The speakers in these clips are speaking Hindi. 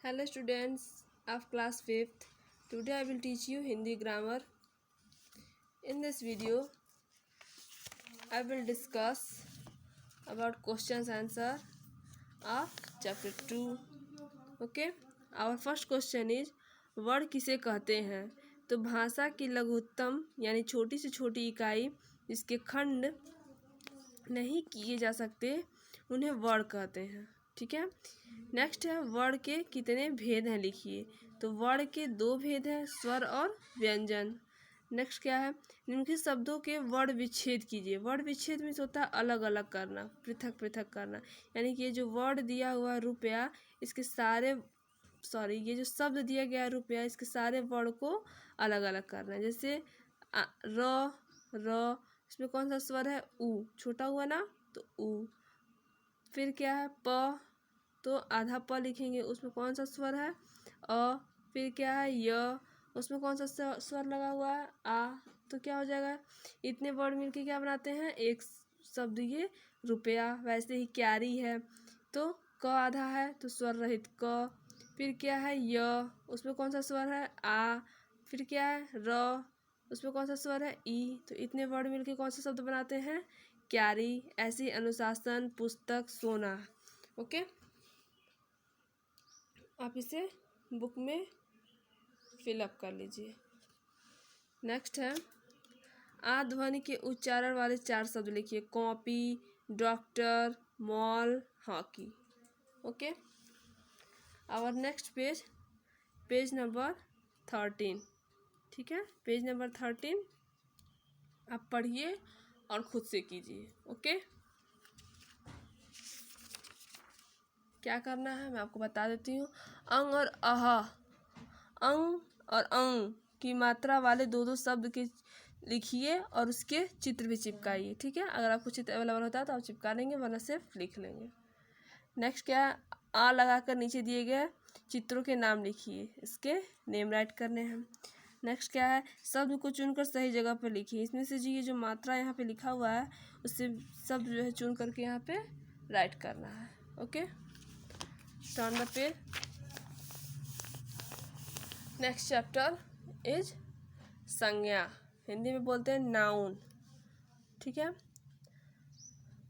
Hello students of class 5th. Today I will teach you Hindi grammar. In this video I will discuss about questions answer of chapter 2. Okay. Our first question is word किसे कहते हैं। तो भाषा की लघुत्तम यानी छोटी से छोटी इकाई जिसके खंड नहीं किए जा सकते उन्हें वर्ड कहते हैं। ठीक है। नेक्स्ट है वर्ड के कितने भेद हैं लिखिए। तो वर्ड के 2 भेद हैं, स्वर और व्यंजन। नेक्स्ट क्या है, निम्नलिखित शब्दों के वर्ड विच्छेद कीजिए। वर्ड विच्छेद में होता है अलग अलग करना, पृथक पृथक करना। यानी कि ये जो वर्ड दिया हुआ है रुपया, इसके सारे ये जो शब्द दिया गया है रुपया, इसके सारे वर्ड को अलग अलग करना है। जैसे र इसमें कौन सा स्वर है, उ, छोटा हुआ ना तो उ। फिर क्या है प, तो आधा प लिखेंगे, उसमें कौन सा स्वर है, अ। फिर क्या है य, उसमें कौन सा स्वर लगा हुआ है, आ। तो क्या हो जाएगा, इतने वर्ड मिलके क्या बनाते हैं, एक शब्द ये रुपया। वैसे ही क्यारी है तो क आधा है तो स्वर रहित क। फिर क्या है य, उसमें कौन सा स्वर है, आ। फिर क्या है र, उसमें कौन सा स्वर है, ई। तो इतने वर्ड मिलके कौन सा शब्द बनाते हैं, क्यारी। ऐसी अनुशासन, पुस्तक, सोना। ओके, आप इसे बुक में फिलअप कर लीजिए। नेक्स्ट है आ ध्वनि के उच्चारण वाले 4 शब्द लिखिए। Copy, doctor, mall, hockey. Okay, our next page number 13। ठीक है, पेज नंबर 13 आप पढ़िए और खुद से कीजिए। ओके, क्या करना है मैं आपको बता देती हूँ। अंग और अह, अंग और अंग की मात्रा वाले 2 शब्द के लिखिए और उसके चित्र भी चिपकाइए। ठीक है, अगर आपको चित्र अवेलेबल होता है तो आप चिपका लेंगे, वरना सिर्फ लिख लेंगे। नेक्स्ट क्या है, आ लगाकर नीचे दिए गए चित्रों के नाम लिखिए, इसके नेम राइट करने हैं। नेक्स्ट क्या है, शब्द को चुनकर सही जगह पर लिखिए। इसमें से जी ये जो मात्रा यहाँ पे लिखा हुआ है उससे शब्द जो है चुन करके यहाँ पे राइट करना है। Okay, turn the page. Next chapter is संज्ञा, हिंदी में बोलते हैं नाउन। ठीक है,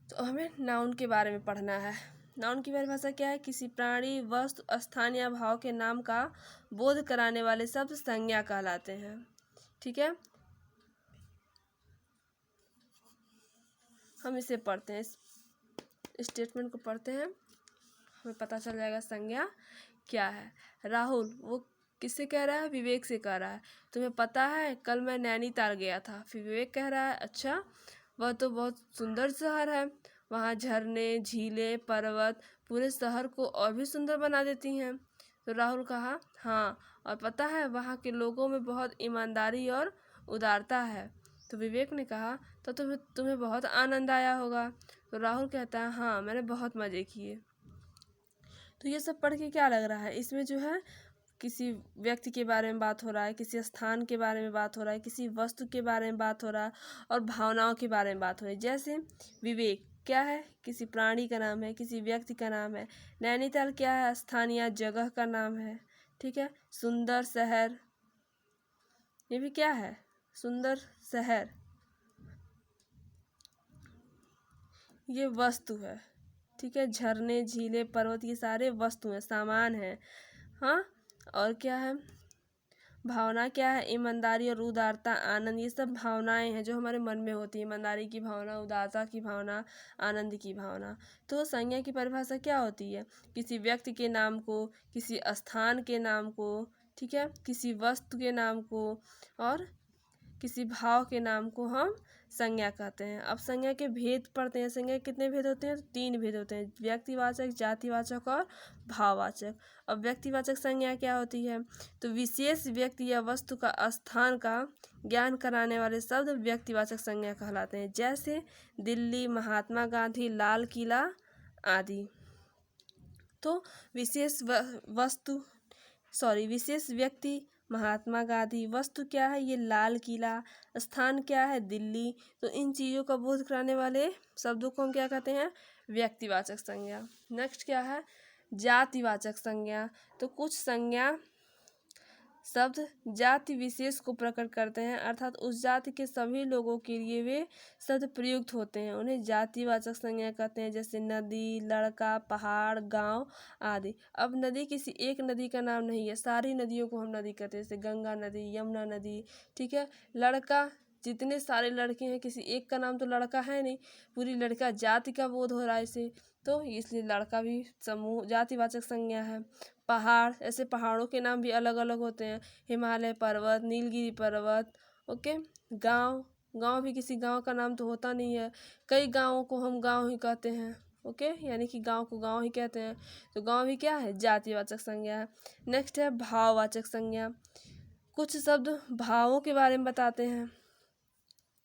तो हमें नाउन के बारे में पढ़ना है। नाउन की परिभाषा क्या है, किसी प्राणी, वस्तु, स्थान या भाव के नाम का बोध कराने वाले शब्द संज्ञा कहलाते हैं। ठीक है, हम इसे पढ़ते हैं, इस स्टेटमेंट को पढ़ते हैं, हमें पता चल जाएगा संज्ञा क्या है। राहुल, वो किससे कह रहा है, विवेक से कह रहा है, तुम्हें पता है कल मैं नैनीताल गया था। फिर विवेक कह रहा है अच्छा, वह तो बहुत सुंदर शहर है, वहाँ झरने, झीलें, पर्वत पूरे शहर को और भी सुंदर बना देती हैं। तो राहुल कहा हाँ, और पता है वहाँ के लोगों में बहुत ईमानदारी और उदारता है। तो विवेक ने कहा तो तुम्हें बहुत आनंद आया होगा। तो राहुल कहता है हाँ, मैंने बहुत मज़े किए। तो ये सब पढ़ के क्या लग रहा है, इसमें जो है किसी व्यक्ति के बारे में बात हो रहा है, किसी स्थान के बारे में बात हो रहा है, किसी वस्तु के बारे में बात हो रहा है और भावनाओं के बारे में बात हो रही है। जैसे विवेक क्या है, किसी प्राणी का नाम है, किसी व्यक्ति का नाम है। नैनीताल क्या है, स्थानीय जगह का नाम है। ठीक है, सुंदर शहर, ये भी क्या है, सुंदर शहर, ये वस्तु है। ठीक है, झरने, झीलें, पर्वत ये सारे वस्तु हैं, सामान हैं। हाँ, और क्या है, भावना क्या है, ईमानदारी और उदारता, आनंद, ये सब भावनाएं हैं जो हमारे मन में होती है। ईमानदारी की भावना, उदारता की भावना, आनंद की भावना। तो संज्ञा की परिभाषा क्या होती है, किसी व्यक्ति के नाम को, किसी स्थान के नाम को, ठीक है, किसी वस्तु के नाम को और किसी भाव के नाम को हम संज्ञा कहते हैं। अब संज्ञा के भेद पढ़ते हैं। संज्ञा के कितने भेद होते हैं, तो 3 भेद होते हैं, व्यक्तिवाचक, जातिवाचक और भाववाचक। अब व्यक्तिवाचक संज्ञा क्या होती है, तो विशेष व्यक्ति या वस्तु का स्थान का ज्ञान कराने वाले शब्द व्यक्तिवाचक संज्ञा कहलाते हैं। जैसे दिल्ली, महात्मा गांधी, लाल किला आदि। तो विशेष व्यक्ति महात्मा गांधी, वस्तु क्या है, ये लाल किला, स्थान क्या है, दिल्ली। तो इन चीज़ों का बोध कराने वाले शब्दों को हम क्या कहते हैं, व्यक्तिवाचक संज्ञा। नेक्स्ट क्या है, जातिवाचक संज्ञा, तो कुछ संज्ञा शब्द जाति विशेष को प्रकट करते हैं, अर्थात उस जाति के सभी लोगों के लिए वे शब्द प्रयुक्त होते हैं, उन्हें जातिवाचक संज्ञा कहते हैं। जैसे नदी, लड़का, पहाड़, गांव आदि। अब नदी किसी एक नदी का नाम नहीं है, सारी नदियों को हम नदी कहते हैं, जैसे गंगा नदी, यमुना नदी, ठीक है। लड़का, जितने सारे लड़के हैं किसी एक का नाम तो लड़का है नहीं, पूरी लड़का जाति का बोध हो रहा है इसे, तो इसलिए लड़का भी समूह जातिवाचक संज्ञा है। पहाड़, ऐसे पहाड़ों के नाम भी अलग अलग होते हैं, हिमालय पर्वत, नीलगिरी पर्वत, ओके। गांव, गांव भी किसी गांव का नाम तो होता नहीं है, कई गांवों को हम गांव ही कहते हैं, ओके, यानी कि गांव को गांव ही कहते हैं, तो गांव भी क्या है, जातिवाचक संज्ञा है। नेक्स्ट है भाववाचक संज्ञा। कुछ शब्द भावों के बारे में बताते हैं।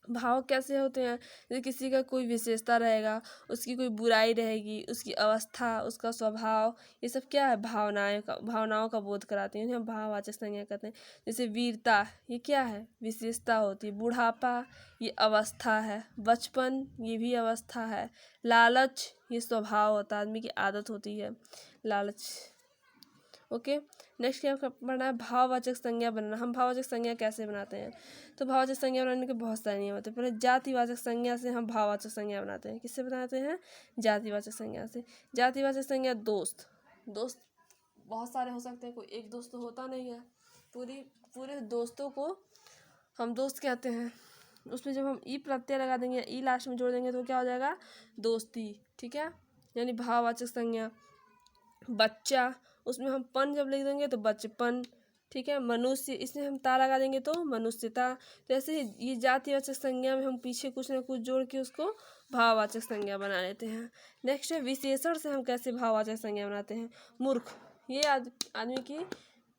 भाव कैसे होते हैं, जैसे किसी का कोई विशेषता रहेगा, उसकी कोई बुराई रहेगी, उसकी अवस्था, उसका स्वभाव, ये सब क्या है, भावनाओं का बोध कराते हैं, हम भाववाचक संज्ञा कहते हैं। जैसे वीरता, ये क्या है, विशेषता होती है। बुढ़ापा, ये अवस्था है। बचपन, ये भी अवस्था है। लालच, ये स्वभाव होता है, आदमी की आदत होती है लालच, ओके। नेक्स्ट क्या पढ़ना है, भाववाचक संज्ञा बनाना। हम भाववाचक संज्ञा कैसे बनाते हैं, तो भाववाचक संज्ञा बनाने के बहुत सारे नियम होते हैं। पहले जातिवाचक संज्ञा से हम भाववाचक संज्ञा बनाते हैं। किससे बनाते हैं, जातिवाचक संज्ञा से। जातिवाचक संज्ञा दोस्त, दोस्त बहुत सारे हो सकते हैं, कोई एक दोस्त तो होता नहीं है, पूरे दोस्तों को हम दोस्त कहते हैं। उसमें जब हम ई प्रत्यय लगा देंगे, ई लास्ट में जोड़ देंगे तो क्या हो जाएगा, दोस्ती, ठीक है, यानी भाववाचक संज्ञा। बच्चा, उसमें हम पन जब लिख देंगे तो बचपन, ठीक है। मनुष्य, इसमें हम ता लगा देंगे तो मनुष्यता। तो ऐसे ये जातिवाचक संज्ञा में हम पीछे कुछ ना कुछ जोड़ के उसको भाववाचक संज्ञा बना लेते हैं। नेक्स्ट है विशेषण से हम कैसे भाववाचक संज्ञा बनाते हैं। मूर्ख, ये आदमी की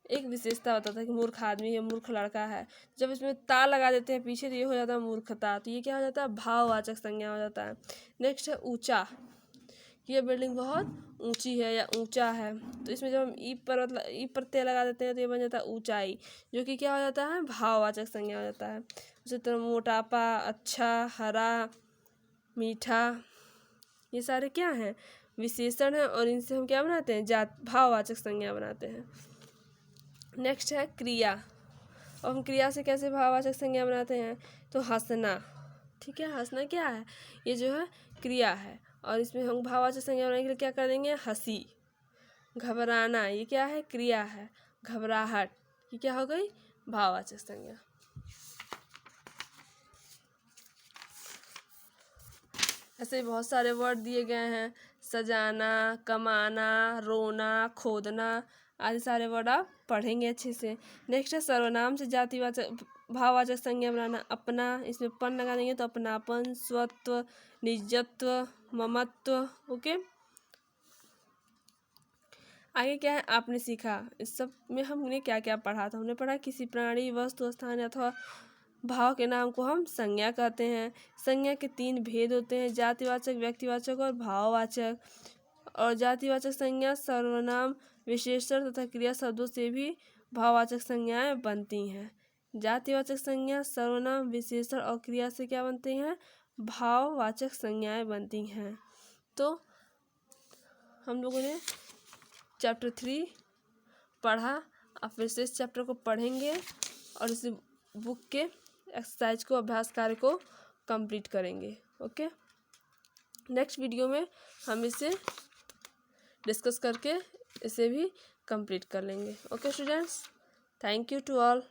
एक विशेषता बताता है कि मूर्ख आदमी है, मूर्ख लड़का है। जब इसमें ता लगा देते हैं पीछे तो ये हो जाता है मूर्खता, तो ये क्या हो जाता है, भाववाचक संज्ञा हो जाता है। नेक्स्ट है ऊंचा, ये बिल्डिंग बहुत ऊंची है या ऊंचा है, तो इसमें जब हम ई प्रत्यय लगा देते हैं तो ये बन जाता है ऊंचाई, जो कि क्या हो जाता है, भाववाचक संज्ञा हो जाता है। उसी तरह मोटापा, अच्छा, हरा, मीठा, ये सारे क्या हैं, विशेषण हैं, और इनसे हम क्या बनाते हैं, भाववाचक संज्ञा बनाते हैं। नेक्स्ट है क्रिया, और हम क्रिया से कैसे भाववाचक संज्ञा बनाते हैं, तो हंसना, ठीक है। हंसना क्या है, ये जो है क्रिया है, और इसमें हम भाववाचक संज्ञा बनाने के लिए क्या कर देंगे, हंसी। घबराना, ये क्या है, क्रिया है। घबराहट, ये क्या हो गई, भाववाचक संज्ञा। ऐसे बहुत सारे वर्ड दिए गए हैं, सजाना, कमाना, रोना, खोदना, आदि सारे वर्ड आप पढ़ेंगे अच्छे से। नेक्स्ट है सर्वनाम से जातिवाचक भाववाचक संज्ञा बनाना। अपना, इसमें पन लगा देंगे तो अपनापन, स्वत्व, निजत्व, ममत्व, ओके। आगे क्या है, आपने सीखा, इस सब में हमने क्या क्या पढ़ा था, हमने पढ़ा किसी प्राणी, वस्तु, स्थान अथवा भाव के नाम को हम संज्ञा कहते हैं। संज्ञा के 3 भेद होते हैं, जातिवाचक, व्यक्तिवाचक और भाववाचक। और जातिवाचक संज्ञा सर्वनाम, विशेषण तथा क्रिया शब्दों से भी भाववाचक संज्ञाएं बनती हैं। जातिवाचक संज्ञा सर्वनाम, विशेषण और क्रिया से क्या बनती हैं, भाववाचक संज्ञाएं बनती हैं। तो हम लोगों ने चैप्टर 3 पढ़ा, अब फिर से इस चैप्टर को पढ़ेंगे और इस बुक के एक्सरसाइज को, अभ्यास कार्य को कंप्लीट करेंगे, ओके। नेक्स्ट वीडियो में हम इसे डिस्कस करके इसे भी कंप्लीट कर लेंगे, okay students. Thank you to all.